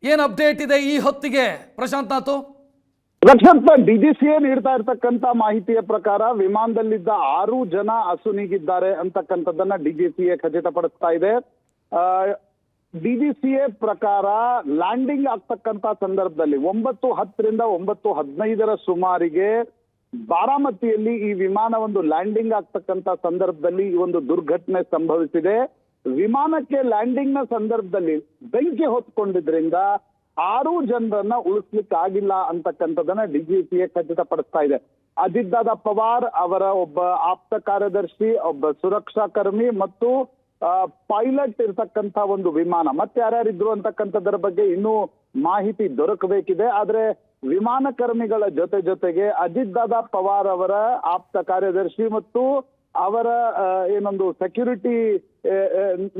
ಏನು ಅಪ್ಡೇಟ್ ಇದೆ ಈ ಹೊತ್ತಿಗೆ ಪ್ರಶಾಂತ್ ನಾಥ್? ರಕ್ಷತ್, ಡಿಜಿಸಿಎ ನೀಡ್ತಾ ಇರ್ತಕ್ಕಂತ ಮಾಹಿತಿಯ ಪ್ರಕಾರ ವಿಮಾನದಲ್ಲಿದ್ದ 6 ಜನ ಅಸುನೀಗಿದ್ದಾರೆ ಅಂತಕ್ಕಂಥದ್ದನ್ನ ಡಿಜಿಸಿಎ ಖಚಿತಪಡಿಸ್ತಾ ಇದೆ. ಡಿಜಿಸಿಎ ಪ್ರಕಾರ ಲ್ಯಾಂಡಿಂಗ್ ಆಗ್ತಕ್ಕಂತ ಸಂದರ್ಭದಲ್ಲಿ 9:10 9:15 ಸುಮಾರಿಗೆ ಬಾರಾಮತಿಯಲ್ಲಿ ಈ ವಿಮಾನ ಒಂದು ಲ್ಯಾಂಡಿಂಗ್ ಆಗ್ತಕ್ಕಂತ ಸಂದರ್ಭದಲ್ಲಿ ಈ ಒಂದು ದುರ್ಘಟನೆ ಸಂಭವಿಸಿದೆ. ವಿಮಾನಕ್ಕೆ ಲ್ಯಾಂಡಿಂಗ್ ನ ಸಂದರ್ಭದಲ್ಲಿ ಬೆಂಕಿ ಹೊತ್ಕೊಂಡಿದ್ರಿಂದ 6 ಜನರನ್ನ ಉಳಿಸ್ಲಿಕ್ಕೆ ಆಗಿಲ್ಲ ಅಂತಕ್ಕಂಥದ್ದನ್ನ ಡಿಜಿಸಿಎ ಖಚಿತಪಡಿಸ್ತಾ ಇದೆ. ಅಜಿತ್ ದಾದಾ ಪವಾರ್ ಅವರ ಒಬ್ಬ ಆಪ್ತ ಕಾರ್ಯದರ್ಶಿ, ಒಬ್ಬ ಸುರಕ್ಷಾ ಕರ್ಮಿ ಮತ್ತು ಪೈಲಟ್ ಇರ್ತಕ್ಕಂಥ ಒಂದು ವಿಮಾನ, ಮತ್ತೆ ಯಾರ್ಯಾರಿದ್ರು ಅಂತಕ್ಕಂಥದ್ರ ಬಗ್ಗೆ ಇನ್ನೂ ಮಾಹಿತಿ ದೊರಕಬೇಕಿದೆ. ಆದ್ರೆ ವಿಮಾನ ಕರ್ಮಿಗಳ ಜೊತೆಗೆ ಅಜಿತ್ ದಾದಾ ಪವಾರ್ ಅವರ ಆಪ್ತ ಕಾರ್ಯದರ್ಶಿ ಮತ್ತು ಅವರ ಏನೊಂದು ಸೆಕ್ಯೂರಿಟಿ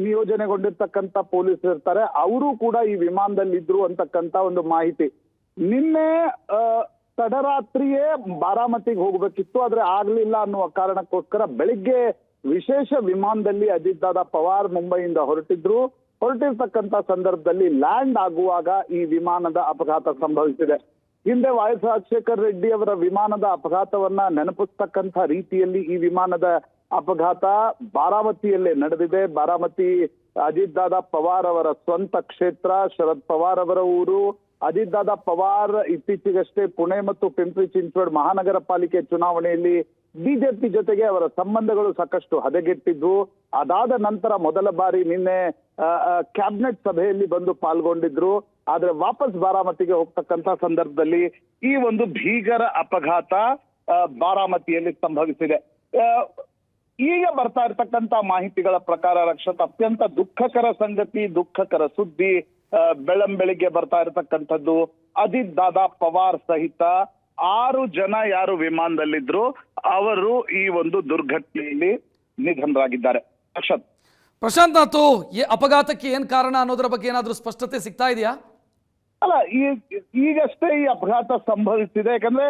ನಿಯೋಜನೆಗೊಂಡಿರ್ತಕ್ಕಂಥ ಪೊಲೀಸ್ ಇರ್ತಾರೆ, ಅವರು ಕೂಡ ಈ ವಿಮಾನದಲ್ಲಿ ಇದ್ರು ಅಂತಕ್ಕಂಥ ಒಂದು ಮಾಹಿತಿ. ನಿನ್ನೆ ತಡರಾತ್ರಿಯೇ ಬಾರಾಮತಿಗೆ ಹೋಗ್ಬೇಕಿತ್ತು, ಆದ್ರೆ ಆಗ್ಲಿಲ್ಲ ಅನ್ನುವ ಕಾರಣಕ್ಕೋಸ್ಕರ ಬೆಳಿಗ್ಗೆ ವಿಶೇಷ ವಿಮಾನದಲ್ಲಿ ಅಜಿತ್ ದಾದಾ ಪವಾರ್ ಮುಂಬೈಯಿಂದ ಹೊರಟಿರ್ತಕ್ಕಂಥ ಸಂದರ್ಭದಲ್ಲಿ ಲ್ಯಾಂಡ್ ಆಗುವಾಗ ಈ ವಿಮಾನದ ಅಪಘಾತ ಸಂಭವಿಸಿದೆ. ಹಿಂದೆ ವೈಎಸ್ ರಾಜಶೇಖರ್ ರೆಡ್ಡಿ ಅವರ ವಿಮಾನದ ಅಪಘಾತವನ್ನ ನೆನಪಿಸ್ತಕ್ಕಂಥ ರೀತಿಯಲ್ಲಿ ಈ ವಿಮಾನದ ಅಪಘಾತ ಬಾರಾಮತಿಯಲ್ಲೇ ನಡೆದಿದೆ. ಬಾರಾಮತಿ ಅಜಿತ್ ದಾದಾ ಪವಾರ್ ಅವರ ಸ್ವಂತ ಕ್ಷೇತ್ರ, ಶರದ್ ಪವಾರ್ ಅವರ ಊರು. ಅಜಿತ್ ದಾದಾ ಪವಾರ್ ಇತ್ತೀಚೆಗಷ್ಟೇ ಪುಣೆ ಮತ್ತು ಪಿಂಪರಿ ಚಿಂಚವಡ್ ಮಹಾನಗರ ಪಾಲಿಕೆ ಚುನಾವಣೆಯಲ್ಲಿ ಬಿಜೆಪಿ ಜೊತೆಗೆ ಅವರ ಸಂಬಂಧಗಳು ಸಾಕಷ್ಟು ಹದಗೆಟ್ಟಿದ್ವು. ಅದಾದ ನಂತರ ಮೊದಲ ಬಾರಿ ನಿನ್ನೆ ಕ್ಯಾಬಿನೆಟ್ ಸಭೆಯಲ್ಲಿ ಬಂದು ಪಾಲ್ಗೊಂಡಿದ್ರು. ಆದ್ರೆ ವಾಪಸ್ ಬಾರಾಮತಿಗೆ ಹೋಗ್ತಕ್ಕಂತ ಸಂದರ್ಭದಲ್ಲಿ ಈ ಒಂದು ಭೀಕರ ಅಪಘಾತ ಬಾರಾಮತಿಯಲ್ಲಿ ಸಂಭವಿಸಿದೆ. ಈಗ ಬರ್ತಾ ಇರ್ತಕ್ಕಂತ ಮಾಹಿತಿಗಳ ಪ್ರಕಾರ ರಕ್ಷತ್, ಅತ್ಯಂತ ದುಃಖಕರ ಸಂಗತಿ, ದುಃಖಕರ ಸುದ್ದಿ ಬೆಳಂಬೆಳಿಗ್ಗೆ ಬರ್ತಾ ಇರತಕ್ಕಂಥದ್ದು. ಅಜಿತ್ ದಾದಾ ಪವಾರ್ ಸಹಿತ 6 ಜನ ಯಾರು ವಿಮಾನದಲ್ಲಿದ್ರು ಅವರು ಈ ಒಂದು ದುರ್ಘಟನೆಯಲ್ಲಿ ನಿಧನರಾಗಿದ್ದಾರೆ. ರಕ್ಷತ್, ಪ್ರಶಾಂತ್ ನಾಥ್, ಈ ಅಪಘಾತಕ್ಕೆ ಏನ್ ಕಾರಣ ಅನ್ನೋದ್ರ ಬಗ್ಗೆ ಏನಾದ್ರೂ ಸ್ಪಷ್ಟತೆ ಸಿಗ್ತಾ ಇದೆಯಾ? ಅಲ್ಲ, ಈಗಷ್ಟೇ ಈ ಅಪಘಾತ ಸಂಭವಿಸಿದೆ. ಯಾಕಂದ್ರೆ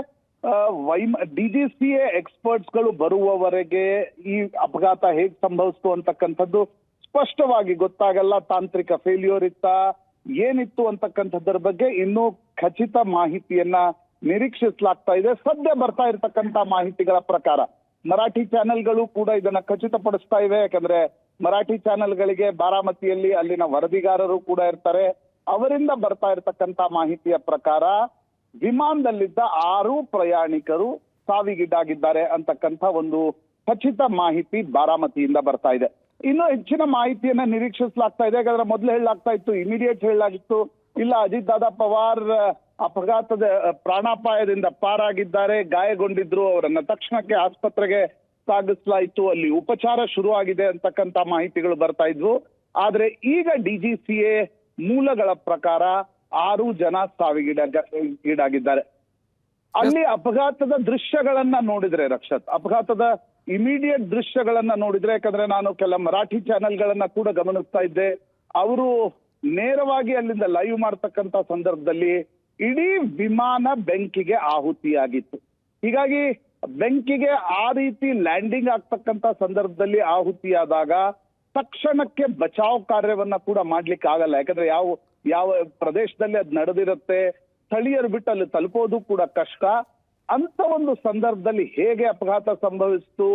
ಡಿಜಿಸಿಎ ಎಕ್ಸ್ಪರ್ಟ್ಸ್ ಗಳು ಬರುವವರೆಗೆ ಈ ಅಪಘಾತ ಹೇಗ್ ಸಂಭವಿಸ್ತು ಅಂತಕ್ಕಂಥದ್ದು ಸ್ಪಷ್ಟವಾಗಿ ಗೊತ್ತಾಗಲ್ಲ. ತಾಂತ್ರಿಕ ಫೇಲ್ಯೂರ್ ಇತ್ತಾ, ಏನಿತ್ತು ಅಂತಕ್ಕಂಥದ್ರ ಬಗ್ಗೆ ಇನ್ನೂ ಖಚಿತ ಮಾಹಿತಿಯನ್ನ ನಿರೀಕ್ಷಿಸಲಾಗ್ತಾ ಇದೆ. ಸದ್ಯ ಬರ್ತಾ ಇರತಕ್ಕಂತ ಮಾಹಿತಿಗಳ ಪ್ರಕಾರ ಮರಾಠಿ ಚಾನೆಲ್ಗಳು ಕೂಡ ಇದನ್ನ ಖಚಿತಪಡಿಸ್ತಾ ಇವೆ. ಯಾಕಂದ್ರೆ ಮರಾಠಿ ಚಾನೆಲ್ಗಳಿಗೆ ಬಾರಾಮತಿಯಲ್ಲಿ ಅಲ್ಲಿನ ವರದಿಗಾರರು ಕೂಡ ಇರ್ತಾರೆ. ಅವರಿಂದ ಬರ್ತಾ ಇರತಕ್ಕಂತ ಮಾಹಿತಿಯ ಪ್ರಕಾರ ವಿಮಾನದಲ್ಲಿದ್ದ 6 ಪ್ರಯಾಣಿಕರು ಸಾವಿಗೀಡಾಗಿದ್ದಾರೆ ಅಂತಕ್ಕಂಥ ಒಂದು ಖಚಿತ ಮಾಹಿತಿ ಬಾರಾಮತಿಯಿಂದ ಬರ್ತಾ ಇದೆ. ಇನ್ನು ಹೆಚ್ಚಿನ ಮಾಹಿತಿಯನ್ನ ನಿರೀಕ್ಷಿಸಲಾಗ್ತಾ ಇದೆ. ಯಾಕಂದ್ರೆ ಮೊದಲು ಹೇಳಲಾಗ್ತಾ ಇತ್ತು, ಇಮಿಡಿಯೇಟ್ ಹೇಳಲಾಗಿತ್ತು, ಇಲ್ಲ ಅಜಿತ್ ದಾದಾ ಪವಾರ್ ಅಪಘಾತದ ಪ್ರಾಣಾಪಾಯದಿಂದ ಪಾರಾಗಿದ್ದಾರೆ, ಗಾಯಗೊಂಡಿದ್ರು, ಅವರನ್ನ ತಕ್ಷಣಕ್ಕೆ ಆಸ್ಪತ್ರೆಗೆ ಸಾಗಿಸಲಾಯಿತು, ಅಲ್ಲಿ ಉಪಚಾರ ಶುರು ಆಗಿದೆ ಅಂತಕ್ಕಂಥ ಮಾಹಿತಿಗಳು ಬರ್ತಾ ಇದ್ವು. ಆದ್ರೆ ಈಗ ಡಿಜಿಸಿಎ ಮೂಲಗಳ ಪ್ರಕಾರ 6 ಜನ ಸಾವಿಗೀಡಾಗಿದ್ದಾರೆ. ಅಲ್ಲಿ ಅಪಘಾತದ ದೃಶ್ಯಗಳನ್ನ ನೋಡಿದ್ರೆ ರಕ್ಷತ್, ಅಪಘಾತದ ಇಮಿಡಿಯೇಟ್ ದೃಶ್ಯಗಳನ್ನ ನೋಡಿದ್ರೆ, ಯಾಕಂದ್ರೆ ನಾನು ಕೆಲ ಮರಾಠಿ ಚಾನೆಲ್ಗಳನ್ನ ಕೂಡ ಗಮನಿಸ್ತಾ ಇದ್ದೆ, ಅವರು ನೇರವಾಗಿ ಅಲ್ಲಿಂದ ಲೈವ್ ಮಾಡ್ತಕ್ಕಂತ ಸಂದರ್ಭದಲ್ಲಿ ಇಡೀ ವಿಮಾನ ಬೆಂಕಿಗೆ ಆಹುತಿಯಾಗಿತ್ತು. ಹೀಗಾಗಿ ಬೆಂಕಿಗೆ ಆ ರೀತಿ ಲ್ಯಾಂಡಿಂಗ್ ಆಗ್ತಕ್ಕಂತ ಸಂದರ್ಭದಲ್ಲಿ ಆಹುತಿಯಾದಾಗ ತಕ್ಷಣಕ್ಕೆ ಬಚಾವ್ ಕಾರ್ಯವನ್ನ ಕೂಡ ಮಾಡ್ಲಿಕ್ಕೆ ಆಗಲ್ಲ. ಯಾಕಂದ್ರೆ ಯಾವ ಪ್ರದೇಶದಲ್ಲಿ ಅದು ನಡೆದಿರುತ್ತೆ, ಸ್ಥಳೀಯರು ಬಿಟ್ಟು ಅಲ್ಲಿ ತಲುಪೋದು ಕೂಡ ಕಷ್ಟ. ಅಂತ ಒಂದು ಸಂದರ್ಭದಲ್ಲಿ ಹೇಗೆ ಅಪಘಾತ ಸಂಭವಿಸಿತು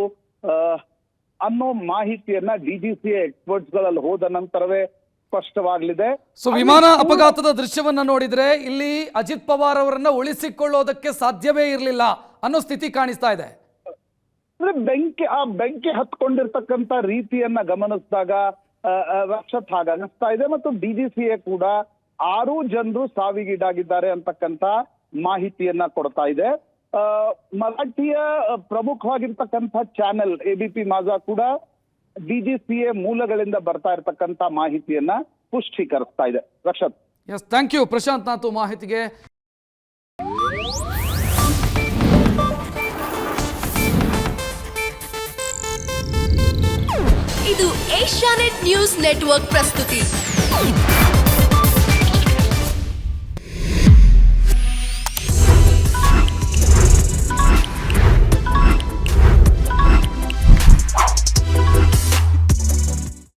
ಅನ್ನೋ ಮಾಹಿತಿಯನ್ನ ಡಿಜಿಸಿಎ ಎಕ್ಸ್ಪರ್ಟ್ಸ್ ಗಳಲ್ಲಿ ಹೋದ ನಂತರವೇ ಸ್ಪಷ್ಟವಾಗಲಿದೆ. ಸೊ ವಿಮಾನ ಅಪಘಾತದ ದೃಶ್ಯವನ್ನ ನೋಡಿದ್ರೆ ಇಲ್ಲಿ ಅಜಿತ್ ಪವಾರ್ ಅವರನ್ನ ಉಳಿಸಿಕೊಳ್ಳೋದಕ್ಕೆ ಸಾಧ್ಯವೇ ಇರಲಿಲ್ಲ ಅನ್ನೋ ಸ್ಥಿತಿ ಕಾಣಿಸ್ತಾ ಇದೆ. ಬೆಂಕಿ ಹತ್ಕೊಂಡಿರ್ತಕ್ಕಂಥ ರೀತಿಯನ್ನ ಗಮನಿಸಿದಾಗ ರಕ್ಷತ್ ಹಾಗ ಅನಿಸ್ತಾ ಇದೆ. ಮತ್ತು ಡಿಜಿಸಿಎ ಕೂಡ 6 ಜನರು ಸಾವಿಗೀಡಾಗಿದ್ದಾರೆ ಅಂತಕ್ಕಂಥ ಮಾಹಿತಿಯನ್ನ ಕೊಡ್ತಾ ಇದೆ. ಮರಾಠಿಯ ಪ್ರಮುಖವಾಗಿರ್ತಕ್ಕಂಥ ಚಾನೆಲ್ ಎಬಿಪಿ ಮಾಜಾ ಕೂಡ ಡಿಜಿಸಿಎ ಮೂಲಗಳಿಂದ ಬರ್ತಾ ಇರತಕ್ಕಂತ ಮಾಹಿತಿಯನ್ನ ಪುಷ್ಟೀಕರಿಸ್ತಾ ಇದೆ. Rakshath, yes, thank you Prashanth Nath ಮಾಹಿತಿಗೆ. ಇದು ಏಷ್ಯಾನೆಟ್ ನ್ಯೂಸ್ ನೆಟ್ವರ್ಕ್ ಪ್ರಸ್ತುತಿ.